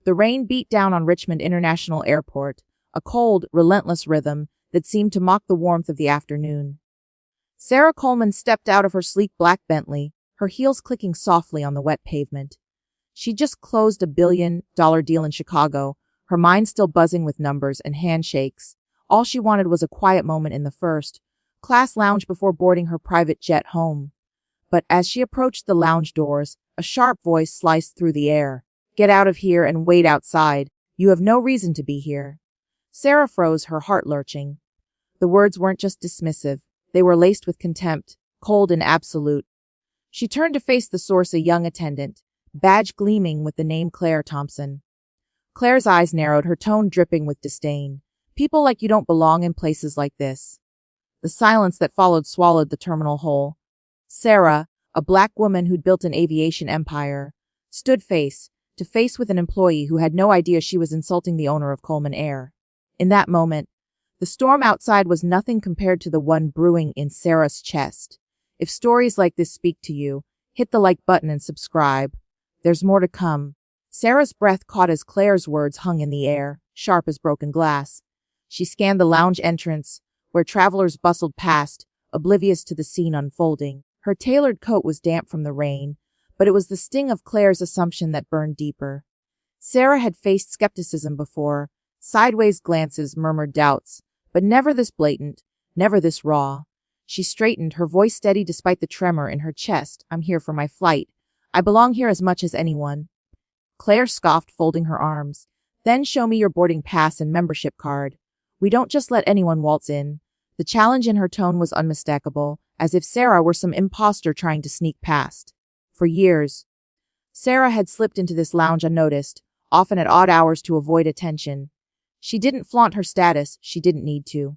The rain beat down on Richmond International Airport, a cold, relentless rhythm that seemed to mock the warmth of the afternoon. Sarah Coleman stepped out of her sleek black Bentley, her heels clicking softly on the wet pavement. She'd just closed $1 billion deal in Chicago, her mind still buzzing with numbers and handshakes. All she wanted was a quiet moment in the first-class lounge before boarding her private jet home. But as she approached the lounge doors, a sharp voice sliced through the air. "Get out of here and wait outside. You have no reason to be here." Sarah froze, her heart lurching. The words weren't just dismissive. They were laced with contempt, cold and absolute. She turned to face the source, a young attendant, badge gleaming with the name Claire Thompson. Claire's eyes narrowed, her tone dripping with disdain. "People like you don't belong in places like this." The silence that followed swallowed the terminal whole. Sarah, a black woman who'd built an aviation empire, stood face to face with an employee who had no idea she was insulting the owner of Coleman Air. In that moment, the storm outside was nothing compared to the one brewing in Sarah's chest. If stories like this speak to you, hit the like button and subscribe. There's more to come. Sarah's breath caught as Claire's words hung in the air, sharp as broken glass. She scanned the lounge entrance, where travelers bustled past, oblivious to the scene unfolding. Her tailored coat was damp from the rain, but it was the sting of Claire's assumption that burned deeper. Sarah had faced skepticism before, sideways glances murmured doubts, but never this blatant, never this raw. She straightened, her voice steady despite the tremor in her chest. "I'm here for my flight. I belong here as much as anyone." Claire scoffed, folding her arms. "Then show me your boarding pass and membership card. We don't just let anyone waltz in." The challenge in her tone was unmistakable, as if Sarah were some imposter trying to sneak past. For years, Sarah had slipped into this lounge unnoticed, often at odd hours to avoid attention. She didn't flaunt her status, she didn't need to.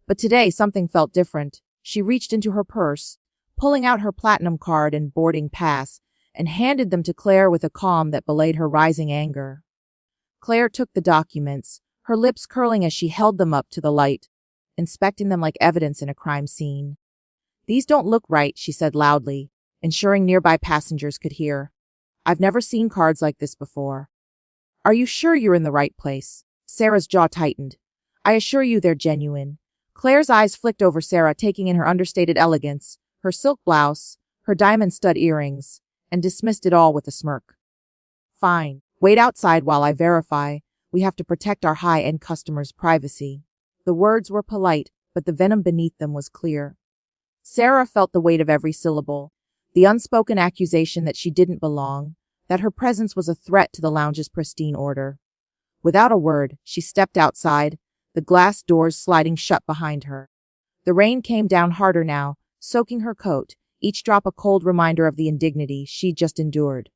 But today something felt different. She reached into her purse, pulling out her platinum card and boarding pass, and handed them to Claire with a calm that belied her rising anger. Claire took the documents, her lips curling as she held them up to the light, inspecting them like evidence in a crime scene. "These don't look right," she said loudly, ensuring nearby passengers could hear. "I've never seen cards like this before." "Are you sure you're in the right place?" Sarah's jaw tightened. "I assure you they're genuine." Claire's eyes flicked over Sarah, taking in her understated elegance, her silk blouse, her diamond stud earrings, and dismissed it all with a smirk. "Fine. Wait outside while I verify. We have to protect our high-end customers' privacy." The words were polite, but the venom beneath them was clear. Sarah felt the weight of every syllable, the unspoken accusation that she didn't belong, that her presence was a threat to the lounge's pristine order. Without a word, she stepped outside, the glass doors sliding shut behind her. The rain came down harder now, soaking her coat, each drop a cold reminder of the indignity she'd just endured.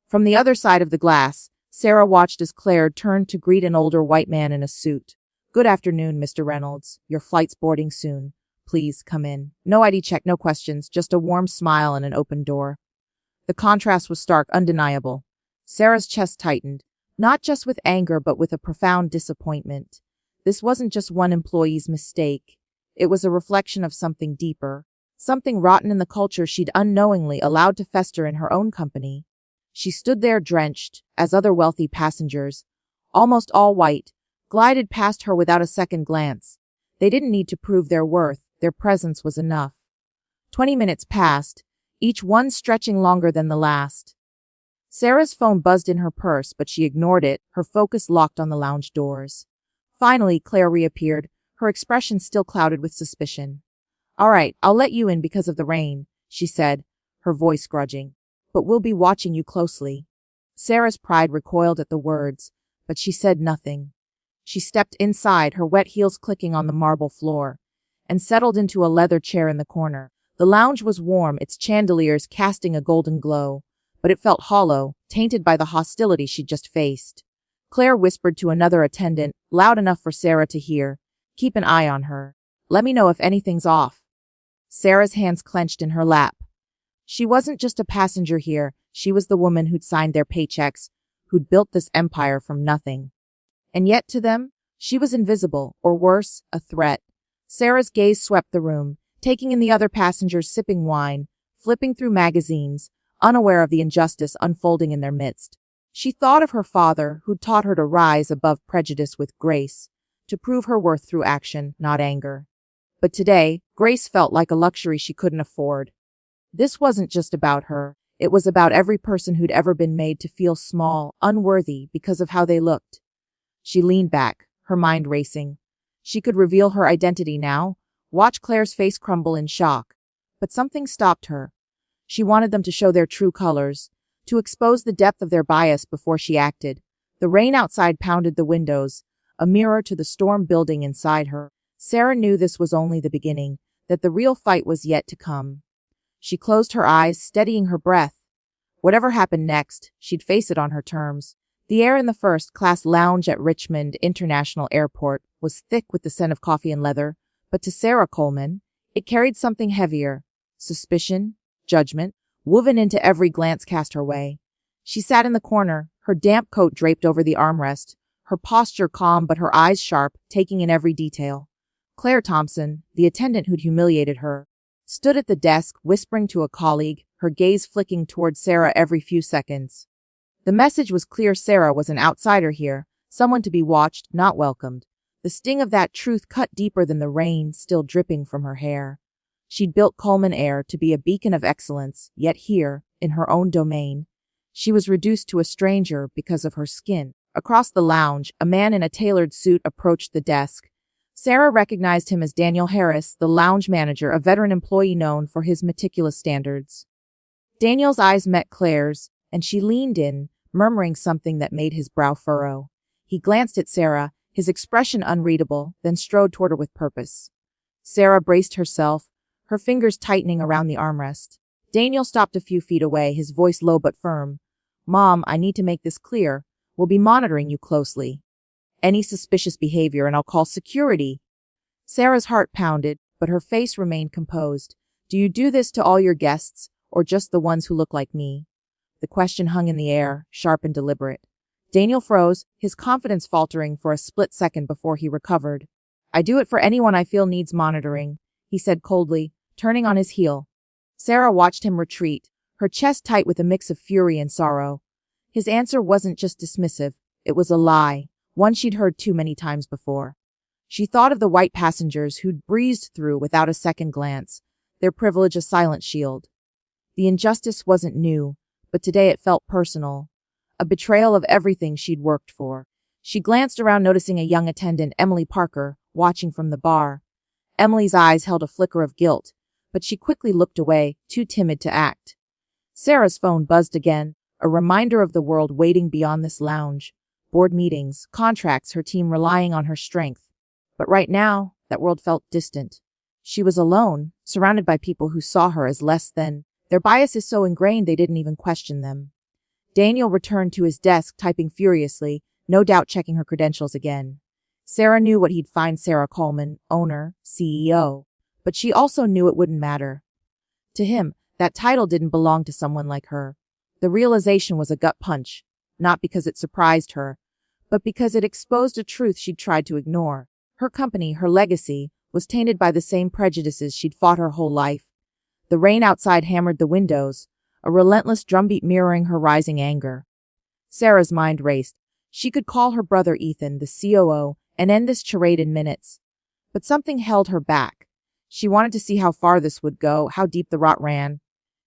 From the other side of the glass, Sarah watched as Claire turned to greet an older white man in a suit. "Good afternoon, Mr. Reynolds. Your flight's boarding soon. Please come in." No ID check, no questions, just a warm smile and an open door. The contrast was stark, undeniable. Sarah's chest tightened, not just with anger but with a profound disappointment. This wasn't just one employee's mistake. It was a reflection of something deeper, something rotten in the culture she'd unknowingly allowed to fester in her own company. She stood there drenched, as other wealthy passengers, almost all white, glided past her without a second glance. They didn't need to prove their worth, their presence was enough. 20 minutes passed, each one stretching longer than the last. Sarah's phone buzzed in her purse, but she ignored it, her focus locked on the lounge doors. Finally, Claire reappeared, her expression still clouded with suspicion. "All right, I'll let you in because of the rain," she said, her voice grudging. "But we'll be watching you closely." Sarah's pride recoiled at the words, but she said nothing. She stepped inside, her wet heels clicking on the marble floor, and settled into a leather chair in the corner. The lounge was warm, its chandeliers casting a golden glow, but it felt hollow, tainted by the hostility she'd just faced. Claire whispered to another attendant, loud enough for Sarah to hear, "Keep an eye on her. Let me know if anything's off." Sarah's hands clenched in her lap. She wasn't just a passenger here, she was the woman who'd signed their paychecks, who'd built this empire from nothing. And yet to them, she was invisible, or worse, a threat. Sarah's gaze swept the room, taking in the other passengers sipping wine, flipping through magazines, unaware of the injustice unfolding in their midst. She thought of her father, who'd taught her to rise above prejudice with grace, to prove her worth through action, not anger. But today, grace felt like a luxury she couldn't afford. This wasn't just about her. It was about every person who'd ever been made to feel small, unworthy because of how they looked. She leaned back, her mind racing. She could reveal her identity now, watch Claire's face crumble in shock. But something stopped her. She wanted them to show their true colors, to expose the depth of their bias before she acted. The rain outside pounded the windows, a mirror to the storm building inside her. Sarah knew this was only the beginning, that the real fight was yet to come. She closed her eyes, steadying her breath. Whatever happened next, she'd face it on her terms. The air in the first-class lounge at Richmond International Airport was thick with the scent of coffee and leather, but to Sarah Coleman, it carried something heavier. Suspicion, judgment, woven into every glance cast her way. She sat in the corner, her damp coat draped over the armrest, her posture calm but her eyes sharp, taking in every detail. Claire Thompson, the attendant who'd humiliated her, stood at the desk, whispering to a colleague, her gaze flicking toward Sarah every few seconds. The message was clear: Sarah was an outsider here, someone to be watched, not welcomed. The sting of that truth cut deeper than the rain still dripping from her hair. She'd built Coleman Air to be a beacon of excellence, yet here, in her own domain, she was reduced to a stranger because of her skin. Across the lounge, a man in a tailored suit approached the desk. Sarah recognized him as Daniel Harris, the lounge manager, a veteran employee known for his meticulous standards. Daniel's eyes met Claire's, and she leaned in, murmuring something that made his brow furrow. He glanced at Sarah, his expression unreadable, then strode toward her with purpose. Sarah braced herself, her fingers tightening around the armrest. Daniel stopped a few feet away, his voice low but firm. "Mom, I need to make this clear. We'll be monitoring you closely. Any suspicious behavior and I'll call security." Sarah's heart pounded, but her face remained composed. "Do you do this to all your guests, or just the ones who look like me?" The question hung in the air, sharp and deliberate. Daniel froze, his confidence faltering for a split second before he recovered. "I do it for anyone I feel needs monitoring," he said coldly, turning on his heel. Sarah watched him retreat, her chest tight with a mix of fury and sorrow. His answer wasn't just dismissive, it was a lie, one she'd heard too many times before. She thought of the white passengers who'd breezed through without a second glance, their privilege a silent shield. The injustice wasn't new, but today it felt personal, a betrayal of everything she'd worked for. She glanced around, noticing a young attendant, Emily Parker, watching from the bar. Emily's eyes held a flicker of guilt, but she quickly looked away, too timid to act. Sarah's phone buzzed again, a reminder of the world waiting beyond this lounge. Board meetings, contracts, her team relying on her strength. But right now, that world felt distant. She was alone, surrounded by people who saw her as less than. Their biases so ingrained they didn't even question them. Daniel returned to his desk, typing furiously, no doubt checking her credentials again. Sarah knew what he'd find: Sarah Coleman, owner, CEO. But she also knew it wouldn't matter. To him, that title didn't belong to someone like her. The realization was a gut punch, not because it surprised her, but because it exposed a truth she'd tried to ignore. Her company, her legacy, was tainted by the same prejudices she'd fought her whole life. The rain outside hammered the windows, a relentless drumbeat mirroring her rising anger. Sarah's mind raced. She could call her brother Ethan, the COO, and end this charade in minutes. But something held her back. She wanted to see how far this would go, how deep the rot ran.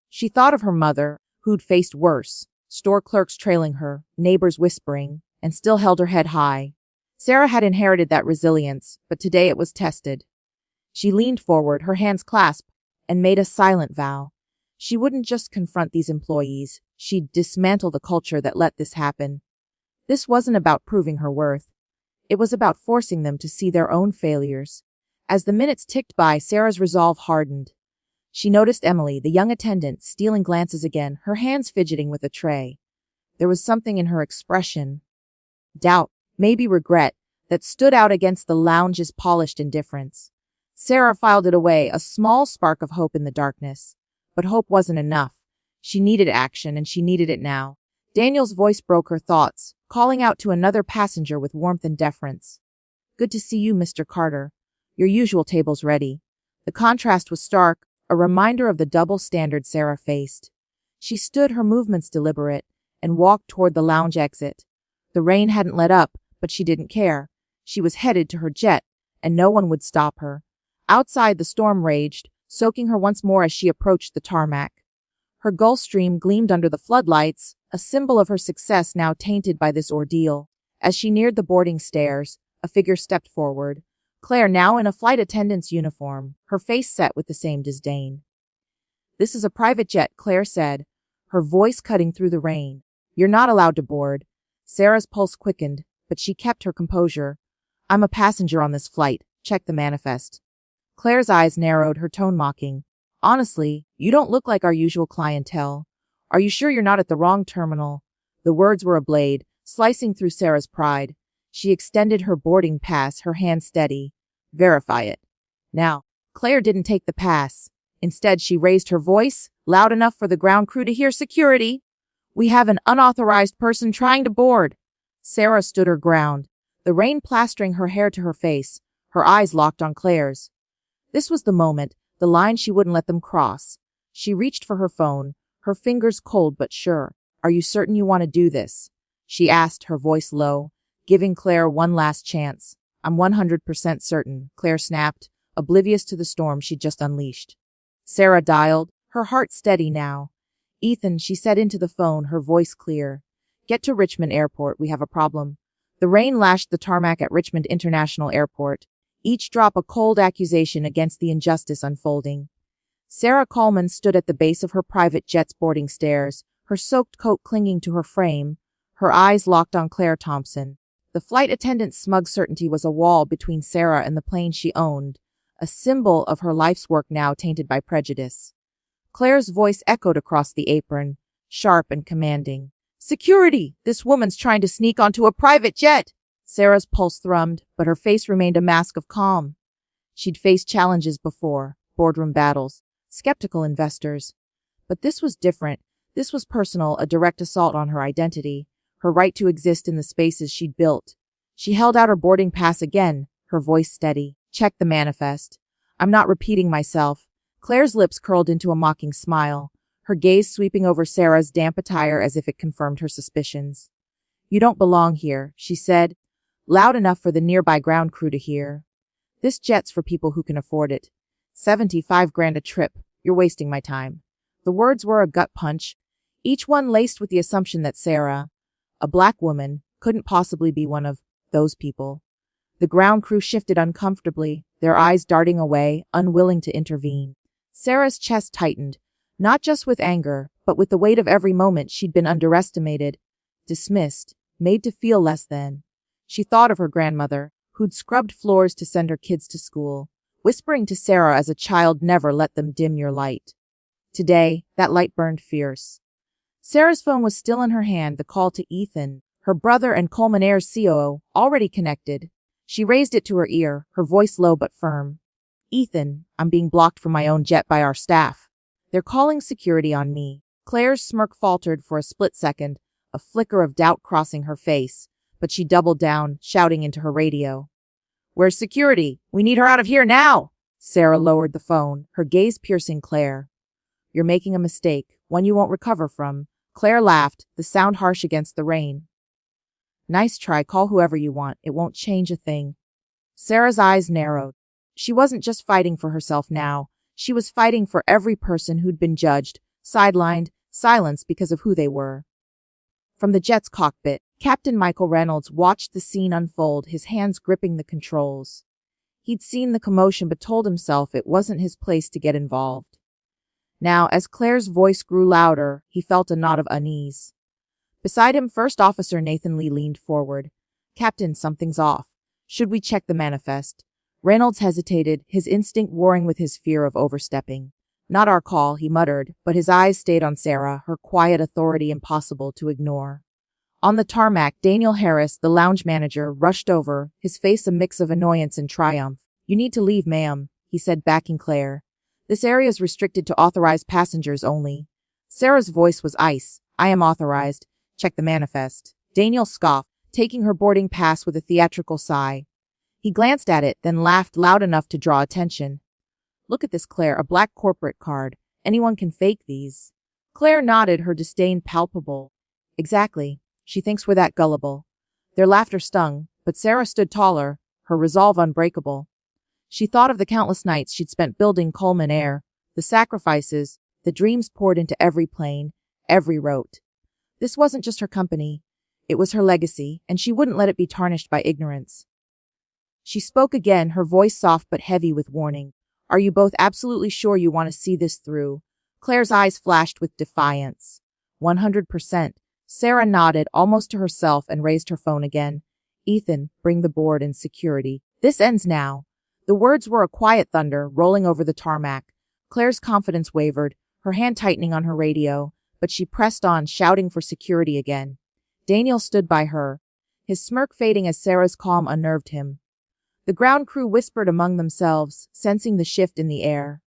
She thought of her mother, who'd faced worse, store clerks trailing her, neighbors whispering, and still held her head high. Sarah had inherited that resilience, but today it was tested. She leaned forward, her hands clasped, and made a silent vow. She wouldn't just confront these employees, she'd dismantle the culture that let this happen. This wasn't about proving her worth. It was about forcing them to see their own failures. As the minutes ticked by, Sarah's resolve hardened. She noticed Emily, the young attendant, stealing glances again, her hands fidgeting with a tray. There was something in her expression, doubt, maybe regret, that stood out against the lounge's polished indifference. Sarah filed it away, a small spark of hope in the darkness. But hope wasn't enough. She needed action, and she needed it now. Daniel's voice broke her thoughts, calling out to another passenger with warmth and deference. "Good to see you, Mr. Carter. Your usual table's ready." The contrast was stark, a reminder of the double standard Sarah faced. She stood, her movements deliberate, and walked toward the lounge exit. The rain hadn't let up, but she didn't care. She was headed to her jet, and no one would stop her. Outside, the storm raged, soaking her once more as she approached the tarmac. Her Gulf Stream gleamed under the floodlights, a symbol of her success now tainted by this ordeal. As she neared the boarding stairs, a figure stepped forward. Claire, now in a flight attendant's uniform, her face set with the same disdain. "This is a private jet," Claire said, her voice cutting through the rain. "You're not allowed to board." Sarah's pulse quickened, but she kept her composure. "I'm a passenger on this flight. Check the manifest." Claire's eyes narrowed, her tone mocking. "Honestly, you don't look like our usual clientele. Are you sure you're not at the wrong terminal?" The words were a blade, slicing through Sarah's pride. She extended her boarding pass, her hand steady. "Verify it." Now, Claire didn't take the pass. Instead, she raised her voice, loud enough for the ground crew to hear. "Security! We have an unauthorized person trying to board." Sarah stood her ground, the rain plastering her hair to her face, her eyes locked on Claire's. This was the moment, the line she wouldn't let them cross. She reached for her phone, her fingers cold but sure. "Are you certain you want to do this?" she asked, her voice low, giving Claire one last chance. "I'm 100% certain," Claire snapped, oblivious to the storm she'd just unleashed. Sarah dialed, her heart steady now. "Ethan," she said into the phone, her voice clear. "Get to Richmond Airport, we have a problem." The rain lashed the tarmac at Richmond International Airport, each drop a cold accusation against the injustice unfolding. Sarah Coleman stood at the base of her private jet's boarding stairs, her soaked coat clinging to her frame, her eyes locked on Claire Thompson. The flight attendant's smug certainty was a wall between Sarah and the plane she owned, a symbol of her life's work now tainted by prejudice. Claire's voice echoed across the apron, sharp and commanding. "Security! This woman's trying to sneak onto a private jet!" Sarah's pulse thrummed, but her face remained a mask of calm. She'd faced challenges before, boardroom battles, skeptical investors. But this was different. This was personal, a direct assault on her identity, her right to exist in the spaces she'd built. She held out her boarding pass again, her voice steady. "Check the manifest." "I'm not repeating myself." Claire's lips curled into a mocking smile, her gaze sweeping over Sarah's damp attire as if it confirmed her suspicions. "You don't belong here," she said, loud enough for the nearby ground crew to hear. "This jet's for people who can afford it. 75 grand a trip. You're wasting my time." The words were a gut punch, each one laced with the assumption that Sarah, a black woman, couldn't possibly be one of those people. The ground crew shifted uncomfortably, their eyes darting away, unwilling to intervene. Sarah's chest tightened, not just with anger, but with the weight of every moment she'd been underestimated, dismissed, made to feel less than. She thought of her grandmother, who'd scrubbed floors to send her kids to school, whispering to Sarah as a child, "Never let them dim your light." Today, that light burned fierce. Sarah's phone was still in her hand, the call to Ethan, her brother and Coleman Air's COO, already connected. She raised it to her ear, her voice low but firm. "Ethan, I'm being blocked from my own jet by our staff. They're calling security on me." Claire's smirk faltered for a split second, a flicker of doubt crossing her face, but she doubled down, shouting into her radio. "Where's security? We need her out of here now!" Sarah lowered the phone, her gaze piercing Claire. "You're making a mistake, one you won't recover from." Claire laughed, the sound harsh against the rain. "Nice try, call whoever you want, it won't change a thing." Sarah's eyes narrowed. She wasn't just fighting for herself now, she was fighting for every person who'd been judged, sidelined, silenced because of who they were. From the jet's cockpit, Captain Michael Reynolds watched the scene unfold, his hands gripping the controls. He'd seen the commotion but told himself it wasn't his place to get involved. Now, as Claire's voice grew louder, he felt a knot of unease. Beside him, First Officer Nathan Lee leaned forward. "Captain, something's off. Should we check the manifest?" Reynolds hesitated, his instinct warring with his fear of overstepping. "Not our call," he muttered, but his eyes stayed on Sarah, her quiet authority impossible to ignore. On the tarmac, Daniel Harris, the lounge manager, rushed over, his face a mix of annoyance and triumph. "You need to leave, ma'am," he said, backing Claire. "This area is restricted to authorized passengers only." Sarah's voice was ice. "I am authorized. Check the manifest." Daniel scoffed, taking her boarding pass with a theatrical sigh. He glanced at it, then laughed loud enough to draw attention. "Look at this, Claire, a black corporate card. Anyone can fake these." Claire nodded, her disdain palpable. Exactly. She thinks we're that gullible. Their laughter stung, but Sarah stood taller, her resolve unbreakable. She thought of the countless nights she'd spent building Coleman Air, the sacrifices, the dreams poured into every plane, every rote. This wasn't just her company. It was her legacy, and she wouldn't let it be tarnished by ignorance. She spoke again, her voice soft but heavy with warning. Are you both absolutely sure you want to see this through? Claire's eyes flashed with defiance. 100%. Sarah nodded, almost to herself, and raised her phone again. Ethan, bring the board and security. This ends now. The words were a quiet thunder, rolling over the tarmac. Claire's confidence wavered, her hand tightening on her radio, but she pressed on, shouting for security again. Daniel stood by her, his smirk fading as Sarah's calm unnerved him. The ground crew whispered among themselves, sensing the shift in the air.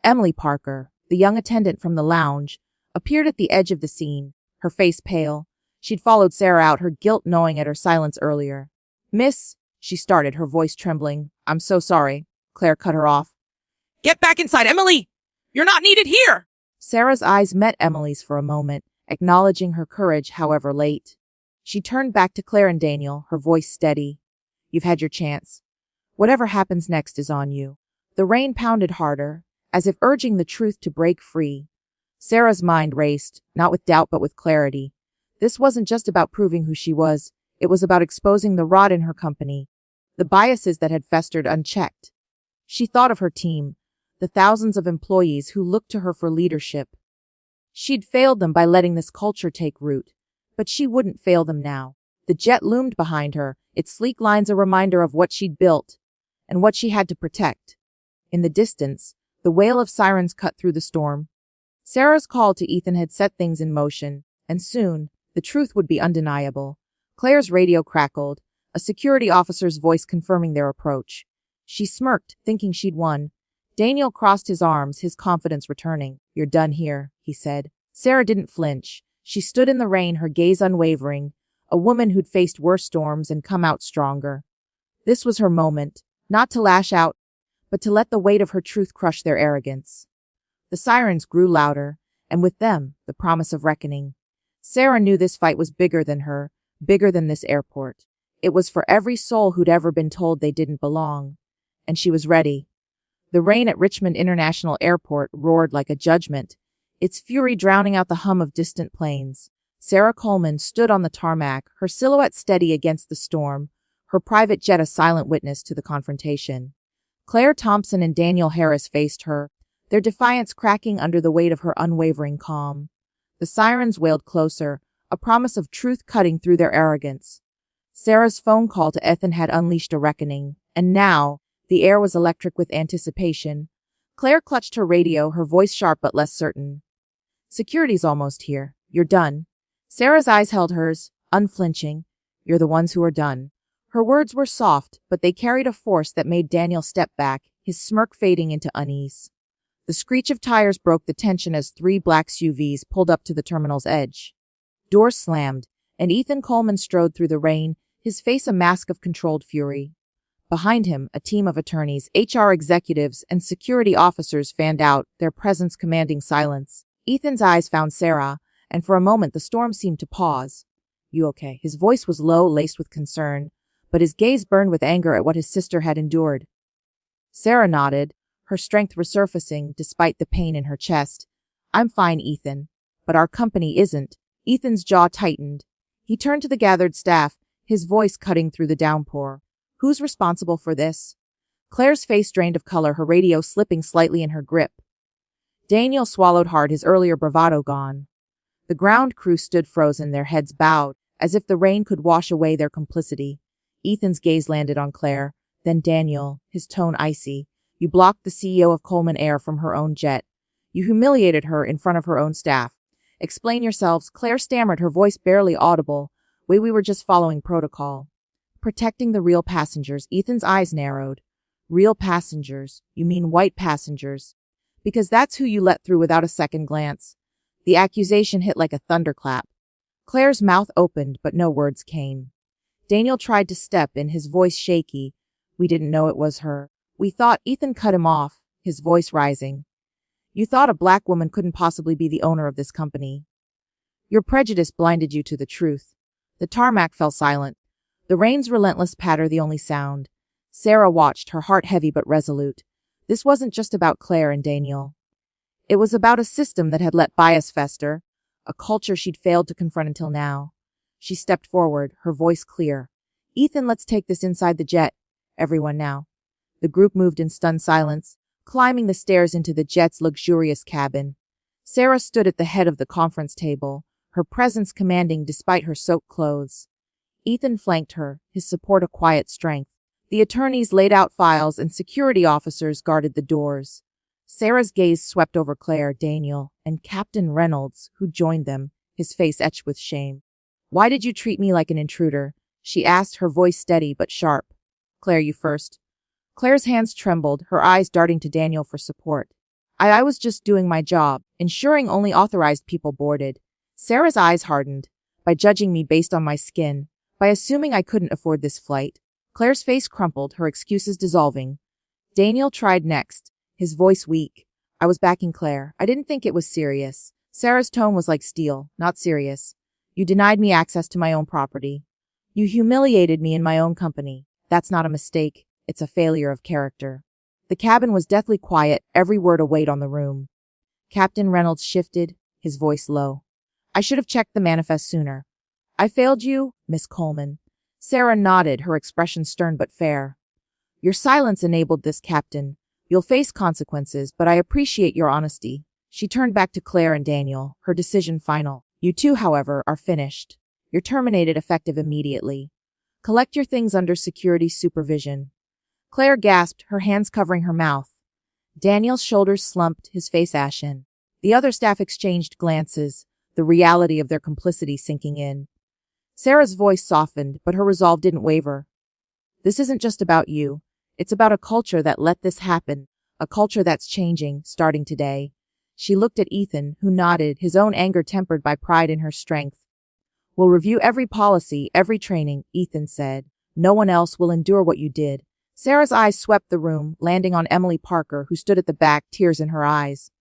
Emily Parker, the young attendant from the lounge, appeared at the edge of the scene, her face pale. She'd followed Sarah out, her guilt gnawing at her silence earlier. Miss, she started, her voice trembling. I'm so sorry. Claire cut her off. Get back inside, Emily! You're not needed here! Sarah's eyes met Emily's for a moment, acknowledging her courage, however late. She turned back to Claire and Daniel, her voice steady. You've had your chance. Whatever happens next is on you. The rain pounded harder, as if urging the truth to break free. Sarah's mind raced, not with doubt but with clarity. This wasn't just about proving who she was, it was about exposing the rot in her company, the biases that had festered unchecked. She thought of her team, the thousands of employees who looked to her for leadership. She'd failed them by letting this culture take root, but she wouldn't fail them now. The jet loomed behind her, its sleek lines a reminder of what she'd built and what she had to protect. In the distance, the wail of sirens cut through the storm. Sarah's call to Ethan had set things in motion, and soon, the truth would be undeniable. Claire's radio crackled, a security officer's voice confirming their approach. She smirked, thinking she'd won. Daniel crossed his arms, his confidence returning. You're done here, he said. Sarah didn't flinch. She stood in the rain, her gaze unwavering, a woman who'd faced worse storms and come out stronger. This was her moment, not to lash out, but to let the weight of her truth crush their arrogance. The sirens grew louder, and with them, the promise of reckoning. Sarah knew this fight was bigger than her, bigger than this airport. It was for every soul who'd ever been told they didn't belong. And she was ready. The rain at Richmond International Airport roared like a judgment, its fury drowning out the hum of distant planes. Sarah Coleman stood on the tarmac, her silhouette steady against the storm, her private jet a silent witness to the confrontation. Claire Thompson and Daniel Harris faced her, their defiance cracking under the weight of her unwavering calm. The sirens wailed closer, a promise of truth cutting through their arrogance. Sarah's phone call to Ethan had unleashed a reckoning, and now, the air was electric with anticipation. Claire clutched her radio, her voice sharp but less certain. Security's almost here. You're done. Sarah's eyes held hers, unflinching. You're the ones who are done. Her words were soft, but they carried a force that made Daniel step back, his smirk fading into unease. The screech of tires broke the tension as 3 black SUVs pulled up to the terminal's edge. Doors slammed, and Ethan Coleman strode through the rain, his face a mask of controlled fury. Behind him, a team of attorneys, HR executives, and security officers fanned out, their presence commanding silence. Ethan's eyes found Sarah, and for a moment the storm seemed to pause. You okay? His voice was low, laced with concern, but his gaze burned with anger at what his sister had endured. Sarah nodded, her strength resurfacing despite the pain in her chest. I'm fine, Ethan. But our company isn't. Ethan's jaw tightened. He turned to the gathered staff, his voice cutting through the downpour. Who's responsible for this? Claire's face drained of color, her radio slipping slightly in her grip. Daniel swallowed hard, his earlier bravado gone. The ground crew stood frozen, their heads bowed, as if the rain could wash away their complicity. Ethan's gaze landed on Claire, then Daniel, his tone icy. You blocked the CEO of Coleman Air from her own jet. You humiliated her in front of her own staff. Explain yourselves, Claire stammered, her voice barely audible. We were just following protocol. Protecting the real passengers. Ethan's eyes narrowed. Real passengers. You mean white passengers. Because that's who you let through without a second glance. The accusation hit like a thunderclap. Claire's mouth opened, but no words came. Daniel tried to step in, his voice shaky. We didn't know it was her. We thought. Ethan cut him off, his voice rising. You thought a black woman couldn't possibly be the owner of this company. Your prejudice blinded you to the truth. The tarmac fell silent. The rain's relentless patter the only sound. Sarah watched, her heart heavy but resolute. This wasn't just about Claire and Daniel. It was about a system that had let bias fester, a culture she'd failed to confront until now. She stepped forward, her voice clear. Ethan, let's take this inside the jet. Everyone now. The group moved in stunned silence, climbing the stairs into the jet's luxurious cabin. Sarah stood at the head of the conference table, her presence commanding despite her soaked clothes. Ethan flanked her, his support a quiet strength. The attorneys laid out files and security officers guarded the doors. Sarah's gaze swept over Claire, Daniel, and Captain Reynolds, who joined them, his face etched with shame. Why did you treat me like an intruder? She asked, her voice steady but sharp. Claire, you first. Claire's hands trembled, her eyes darting to Daniel for support. I was just doing my job, ensuring only authorized people boarded. Sarah's eyes hardened. By judging me based on my skin, by assuming I couldn't afford this flight. Claire's face crumpled, her excuses dissolving. Daniel tried next, his voice weak. I was backing Claire. I didn't think it was serious. Sarah's tone was like steel, not serious. You denied me access to my own property. You humiliated me in my own company. That's not a mistake. It's a failure of character. The cabin was deathly quiet, every word a weight on the room. Captain Reynolds shifted, his voice low. I should have checked the manifest sooner. I failed you, Miss Coleman. Sarah nodded, her expression stern but fair. Your silence enabled this, Captain. You'll face consequences, but I appreciate your honesty. She turned back to Claire and Daniel, her decision final. You two, however, are finished. You're terminated effective immediately. Collect your things under security supervision. Claire gasped, her hands covering her mouth. Daniel's shoulders slumped, his face ashen. The other staff exchanged glances, the reality of their complicity sinking in. Sarah's voice softened, but her resolve didn't waver. This isn't just about you. It's about a culture that let this happen, a culture that's changing, starting today. She looked at Ethan, who nodded, his own anger tempered by pride in her strength. We'll review every policy, every training, Ethan said. No one else will endure what you did. Sarah's eyes swept the room, landing on Emily Parker, who stood at the back, tears in her eyes.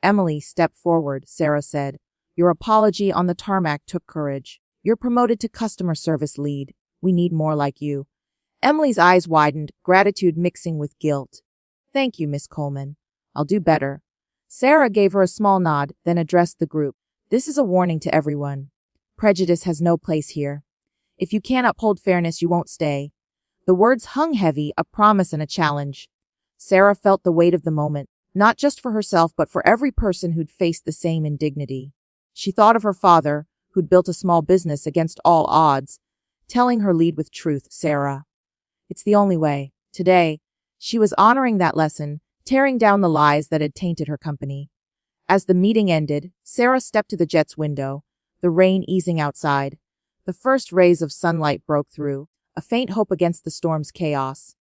Emily, step forward, Sarah said. Your apology on the tarmac took courage. You're promoted to customer service lead. We need more like you. Emily's eyes widened, gratitude mixing with guilt. Thank you, Miss Coleman. I'll do better. Sarah gave her a small nod, then addressed the group. This is a warning to everyone. Prejudice has no place here. If you can't uphold fairness, you won't stay. The words hung heavy, a promise and a challenge. Sarah felt the weight of the moment, not just for herself but for every person who'd faced the same indignity. She thought of her father, who'd built a small business against all odds, telling her lead with truth, Sarah. It's the only way. Today, she was honoring that lesson, tearing down the lies that had tainted her company. As the meeting ended, Sarah stepped to the jet's window, the rain easing outside. The first rays of sunlight broke through, a faint hope against the storm's chaos.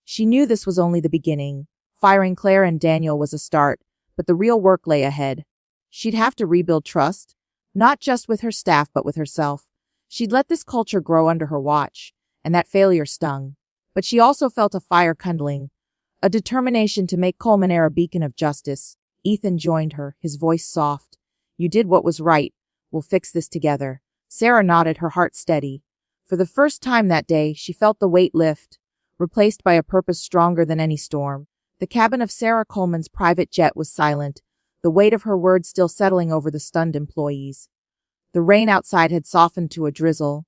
She knew this was only the beginning. Firing Claire and Daniel was a start, but the real work lay ahead. She'd have to rebuild trust, not just with her staff but with herself. She'd let this culture grow under her watch, and that failure stung. But she also felt a fire kindling, a determination to make Coleman a beacon of justice. Ethan joined her, his voice soft. You did what was right. We'll fix this together. Sarah nodded, her heart steady. For the first time that day, she felt the weight lift, replaced by a purpose stronger than any storm. The cabin of Sarah Coleman's private jet was silent, the weight of her words still settling over the stunned employees. The rain outside had softened to a drizzle,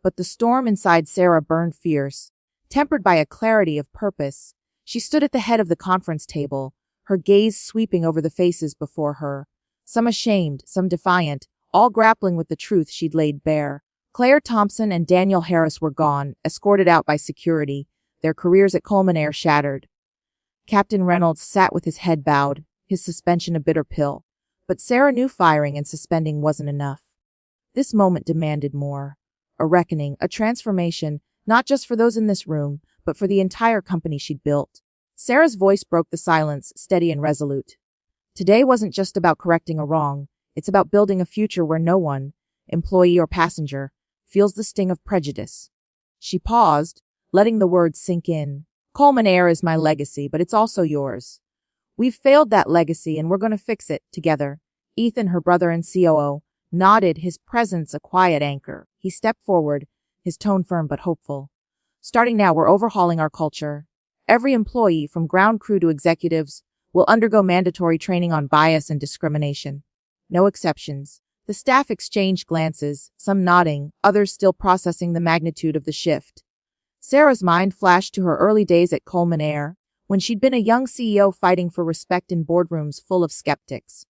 but the storm inside Sarah burned fierce, tempered by a clarity of purpose. She stood at the head of the conference table, her gaze sweeping over the faces before her, some ashamed, some defiant, all grappling with the truth she'd laid bare. Claire Thompson and Daniel Harris were gone, escorted out by security, their careers at Coleman Air shattered. Captain Reynolds sat with his head bowed, his suspension a bitter pill. But Sarah knew firing and suspending wasn't enough. This moment demanded more. A reckoning, a transformation, not just for those in this room, but for the entire company she'd built. Sarah's voice broke the silence, steady and resolute. Today wasn't just about correcting a wrong. It's about building a future where no one, employee or passenger, feels the sting of prejudice. She paused, letting the words sink in. Coleman Air is my legacy, but it's also yours. We've failed that legacy and we're going to fix it, together. Ethan, her brother and COO, nodded, his presence a quiet anchor. He stepped forward, his tone firm but hopeful. Starting now, we're overhauling our culture. Every employee, from ground crew to executives, will undergo mandatory training on bias and discrimination. No exceptions. The staff exchanged glances, some nodding, others still processing the magnitude of the shift. Sarah's mind flashed to her early days at Coleman Air, when she'd been a young CEO fighting for respect in boardrooms full of skeptics.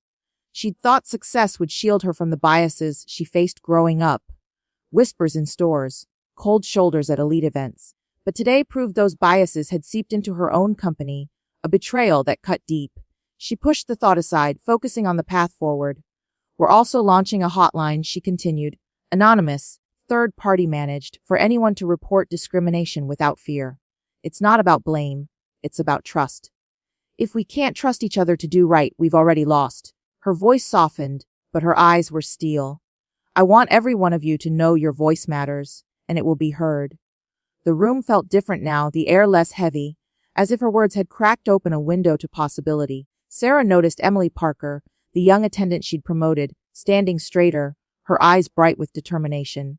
She'd thought success would shield her from the biases she faced growing up. Whispers in stores, cold shoulders at elite events. But today proved those biases had seeped into her own company, a betrayal that cut deep. She pushed the thought aside, focusing on the path forward. We're also launching a hotline, she continued, anonymous, third-party managed, for anyone to report discrimination without fear. It's not about blame, it's about trust. If we can't trust each other to do right, we've already lost. Her voice softened, but her eyes were steel. I want every one of you to know your voice matters, and it will be heard. The room felt different now, the air less heavy, as if her words had cracked open a window to possibility. Sarah noticed Emily Parker, the young attendant she'd promoted, standing straighter, her eyes bright with determination.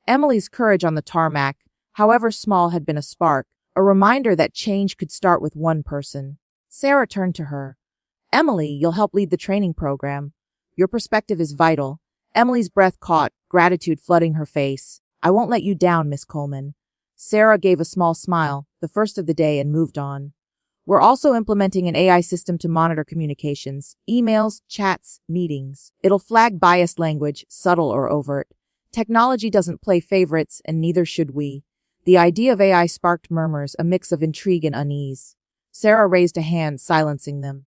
Emily's courage on the tarmac, however small, had been a spark, a reminder that change could start with one person. Sarah turned to her. Emily, you'll help lead the training program. Your perspective is vital. Emily's breath caught, gratitude flooding her face. I won't let you down, Miss Coleman. Sarah gave a small smile, the first of the day, and moved on. We're also implementing an AI system to monitor communications, emails, chats, meetings. It'll flag biased language, subtle or overt. Technology doesn't play favorites, and neither should we. The idea of AI sparked murmurs, a mix of intrigue and unease. Sarah raised a hand, silencing them.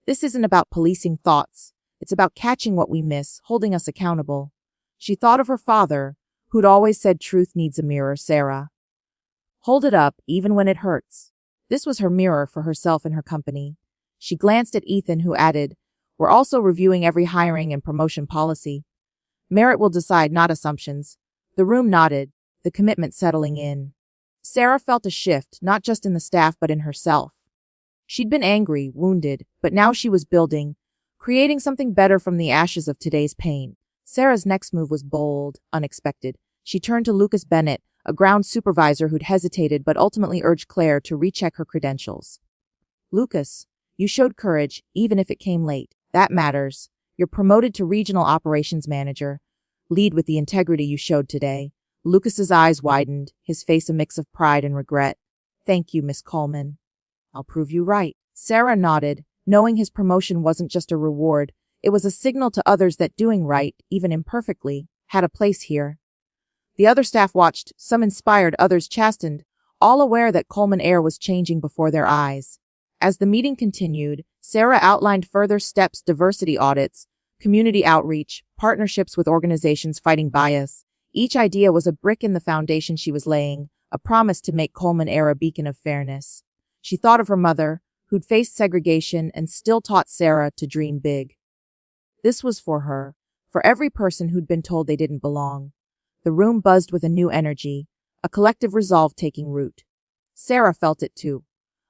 This isn't about policing thoughts. It's about catching what we miss, holding us accountable. She thought of her father, who'd always said truth needs a mirror. Sarah, hold it up, even when it hurts. This was her mirror for herself and her company. She glanced at Ethan, who added, we're also reviewing every hiring and promotion policy. Merit will decide, not assumptions. The room nodded, the commitment settling in. Sarah felt a shift, not just in the staff but in herself. She'd been angry, wounded, but now she was building, creating something better from the ashes of today's pain. Sarah's next move was bold, unexpected. She turned to Lucas Bennett, a ground supervisor who'd hesitated but ultimately urged Claire to recheck her credentials. Lucas, you showed courage, even if it came late. That matters. You're promoted to regional operations manager. Lead with the integrity you showed today. Lucas's eyes widened, his face a mix of pride and regret. Thank you, Miss Coleman. I'll prove you right. Sarah nodded, knowing his promotion wasn't just a reward. It was a signal to others that doing right, even imperfectly, had a place here. The other staff watched, some inspired, others chastened, all aware that Coleman Air was changing before their eyes. As the meeting continued, Sarah outlined further steps: diversity audits, community outreach, partnerships with organizations fighting bias. Each idea was a brick in the foundation she was laying, a promise to make Coleman Air a beacon of fairness. She thought of her mother, who'd faced segregation and still taught Sarah to dream big. This was for her, for every person who'd been told they didn't belong. The room buzzed with a new energy, a collective resolve taking root. Sarah felt it too.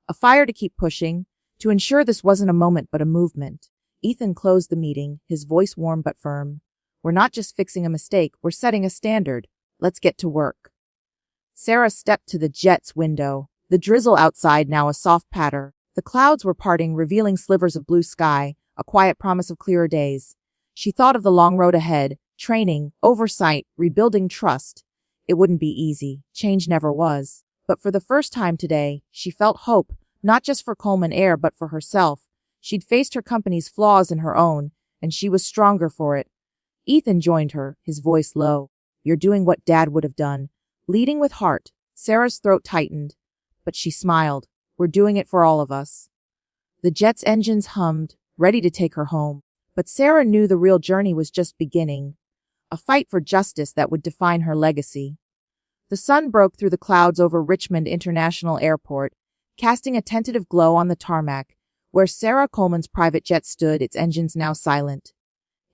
A fire to keep pushing, to ensure this wasn't a moment but a movement. Ethan closed the meeting, his voice warm but firm. We're not just fixing a mistake, we're setting a standard. Let's get to work. Sarah stepped to the jet's window, the drizzle outside now a soft patter. The clouds were parting, revealing slivers of blue sky, a quiet promise of clearer days. She thought of the long road ahead, training, oversight, rebuilding trust. It wouldn't be easy, change never was. But for the first time today, she felt hope, not just for Coleman Air but for herself. She'd faced her company's flaws and her own, and she was stronger for it. Ethan joined her, his voice low. You're doing what Dad would have done. Leading with heart. Sarah's throat tightened, but she smiled. We're doing it for all of us. The jet's engines hummed, ready to take her home. But Sarah knew the real journey was just beginning. A fight for justice that would define her legacy. The sun broke through the clouds over Richmond International Airport, casting a tentative glow on the tarmac, where Sarah Coleman's private jet stood, its engines now silent.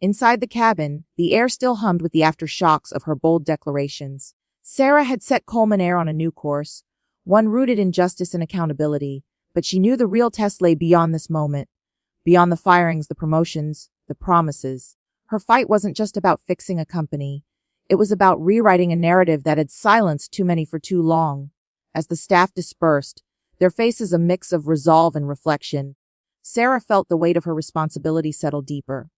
Inside the cabin, the air still hummed with the aftershocks of her bold declarations. Sarah had set Coleman Air on a new course, one rooted in justice and accountability, but she knew the real test lay beyond this moment, beyond the firings, the promotions, the promises. Her fight wasn't just about fixing a company. It was about rewriting a narrative that had silenced too many for too long. As the staff dispersed, their faces a mix of resolve and reflection, Sarah felt the weight of her responsibility settle deeper.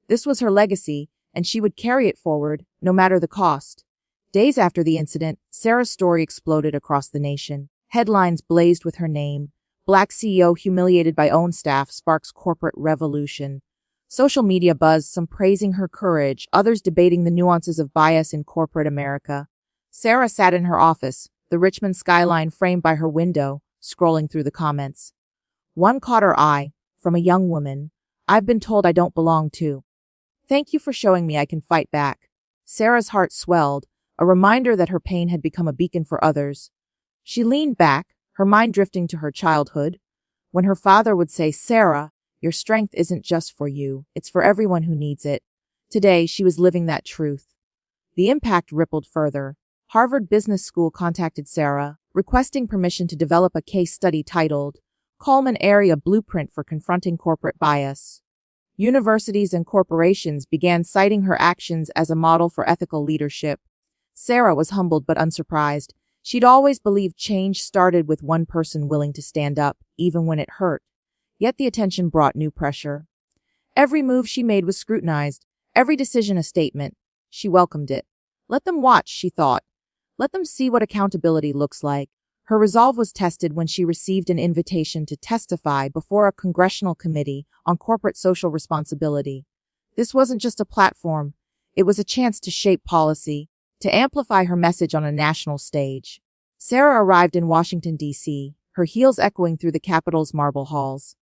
This was her legacy, and she would carry it forward, no matter the cost. Days after the incident, Sarah's story exploded across the nation. Headlines blazed with her name. Black CEO humiliated by own staff sparks corporate revolution. Social media buzzed, some praising her courage, others debating the nuances of bias in corporate America. Sarah sat in her office, the Richmond skyline framed by her window, scrolling through the comments. One caught her eye, from a young woman. "I've been told I don't belong too. Thank you for showing me I can fight back." Sarah's heart swelled, a reminder that her pain had become a beacon for others. She leaned back, her mind drifting to her childhood, when her father would say, "Sarah, your strength isn't just for you, it's for everyone who needs it." Today, she was living that truth. The impact rippled further. Harvard Business School contacted Sarah, requesting permission to develop a case study titled, "Coleman Area Blueprint for Confronting Corporate Bias." Universities and corporations began citing her actions as a model for ethical leadership. Sarah was humbled but unsurprised. She'd always believed change started with one person willing to stand up, even when it hurt. Yet the attention brought new pressure. Every move she made was scrutinized, every decision a statement. She welcomed it. Let them watch, she thought. Let them see what accountability looks like. Her resolve was tested when she received an invitation to testify before a congressional committee on corporate social responsibility. This wasn't just a platform. It was a chance to shape policy, to amplify her message on a national stage. Sarah arrived in Washington, D.C., her heels echoing through the Capitol's marble halls.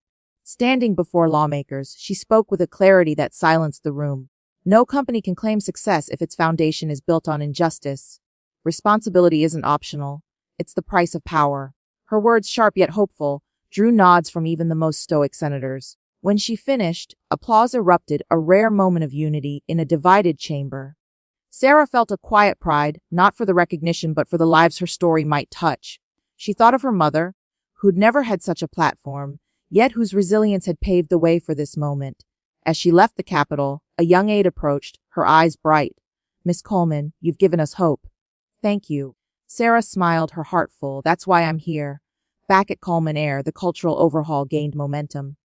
Standing before lawmakers, she spoke with a clarity that silenced the room. No company can claim success if its foundation is built on injustice. Responsibility isn't optional. It's the price of power. Her words, sharp yet hopeful, drew nods from even the most stoic senators. When she finished, applause erupted, a rare moment of unity in a divided chamber. Sarah felt a quiet pride, not for the recognition but for the lives her story might touch. She thought of her mother, who'd never had such a platform, yet whose resilience had paved the way for this moment. As she left the Capitol, a young aide approached, her eyes bright. "Miss Coleman, you've given us hope." "Thank you." Sarah smiled, her heart full. "That's why I'm here." Back at Coleman Air, the cultural overhaul gained momentum.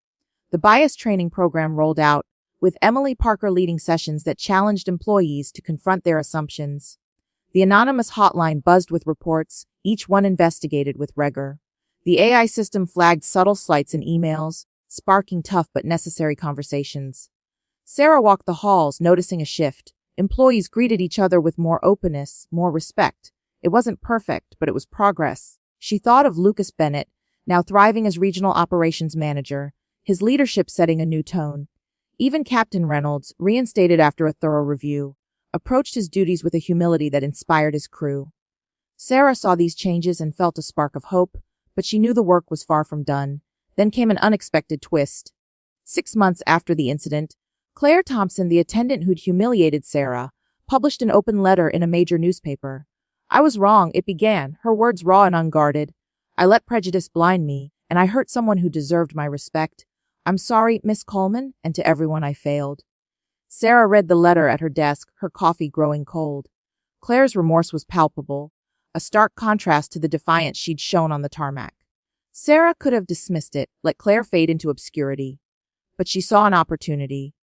The bias training program rolled out, with Emily Parker leading sessions that challenged employees to confront their assumptions. The anonymous hotline buzzed with reports, each one investigated with rigor. The AI system flagged subtle slights in emails, sparking tough but necessary conversations. Sarah walked the halls, noticing a shift. Employees greeted each other with more openness, more respect. It wasn't perfect, but it was progress. She thought of Lucas Bennett, now thriving as regional operations manager, his leadership setting a new tone. Even Captain Reynolds, reinstated after a thorough review, approached his duties with a humility that inspired his crew. Sarah saw these changes and felt a spark of hope, but she knew the work was far from done. Then came an unexpected twist. 6 months after the incident, Claire Thompson, the attendant who'd humiliated Sarah, published an open letter in a major newspaper. "I was wrong," it began, her words raw and unguarded. "I let prejudice blind me, and I hurt someone who deserved my respect. I'm sorry, Miss Coleman, and to everyone I failed." Sarah read the letter at her desk, her coffee growing cold. Claire's remorse was palpable, a stark contrast to the defiance she'd shown on the tarmac. Sarah could have dismissed it, let Claire fade into obscurity. But she saw an opportunity.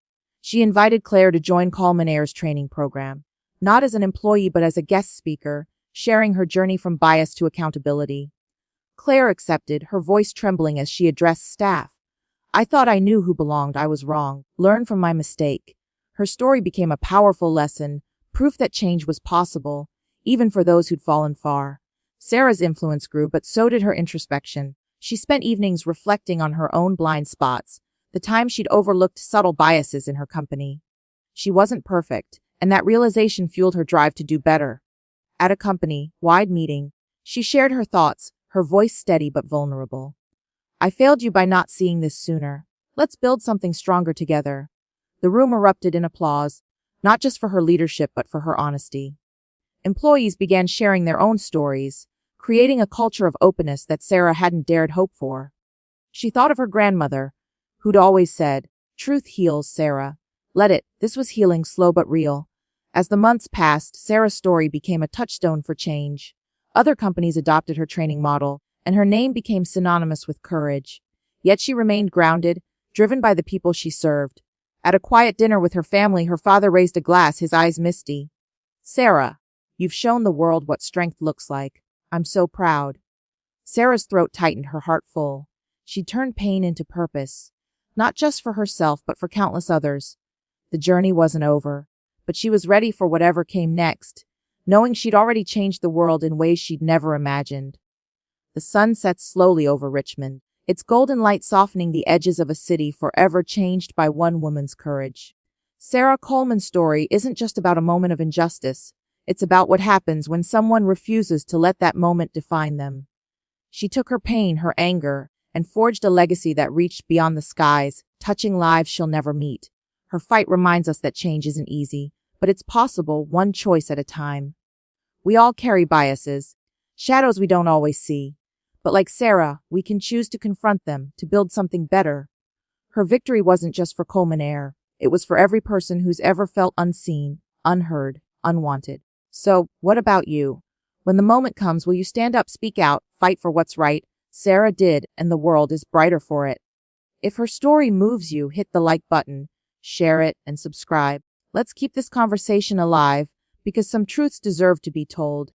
She invited Claire to join Coleman Air's training program, not as an employee but as a guest speaker, sharing her journey from bias to accountability. Claire accepted, her voice trembling as she addressed staff. "I thought I knew who belonged. I was wrong. Learn from my mistake." Her story became a powerful lesson, proof that change was possible, even for those who'd fallen far. Sarah's influence grew, but so did her introspection. She spent evenings reflecting on her own blind spots, the times she'd overlooked subtle biases in her company. She wasn't perfect, and that realization fueled her drive to do better. At a company-wide meeting, she shared her thoughts, her voice steady but vulnerable. "I failed you by not seeing this sooner. Let's build something stronger together." The room erupted in applause, not just for her leadership but for her honesty. Employees began sharing their own stories, creating a culture of openness that Sarah hadn't dared hope for. She thought of her grandmother, who'd always said, "Truth heals, Sarah." Let it. This was healing, slow but real. As the months passed, Sarah's story became a touchstone for change. Other companies adopted her training model, and her name became synonymous with courage. Yet she remained grounded, driven by the people she served. At a quiet dinner with her family, her father raised a glass, his eyes misty. Sarah, you've shown the world what strength looks like. I'm so proud. Sarah's throat tightened, her heart full. She turned pain into purpose, not just for herself, but for countless others. The journey wasn't over, but she was ready for whatever came next, knowing she'd already changed the world in ways she'd never imagined. The sun sets slowly over Richmond, its golden light softening the edges of a city forever changed by one woman's courage. Sarah Coleman's story isn't just about a moment of injustice. It's about what happens when someone refuses to let that moment define them. She took her pain, her anger, and forged a legacy that reached beyond the skies, touching lives she'll never meet. Her fight reminds us that change isn't easy, but it's possible, one choice at a time. We all carry biases, shadows we don't always see. But like Sarah, we can choose to confront them, to build something better. Her victory wasn't just for Coleman Air. It was for every person who's ever felt unseen, unheard, unwanted. So, what about you? When the moment comes, will you stand up, speak out, fight for what's right? Sarah did, and the world is brighter for it. If her story moves you, hit the like button, share it, and subscribe. Let's keep this conversation alive, because some truths deserve to be told.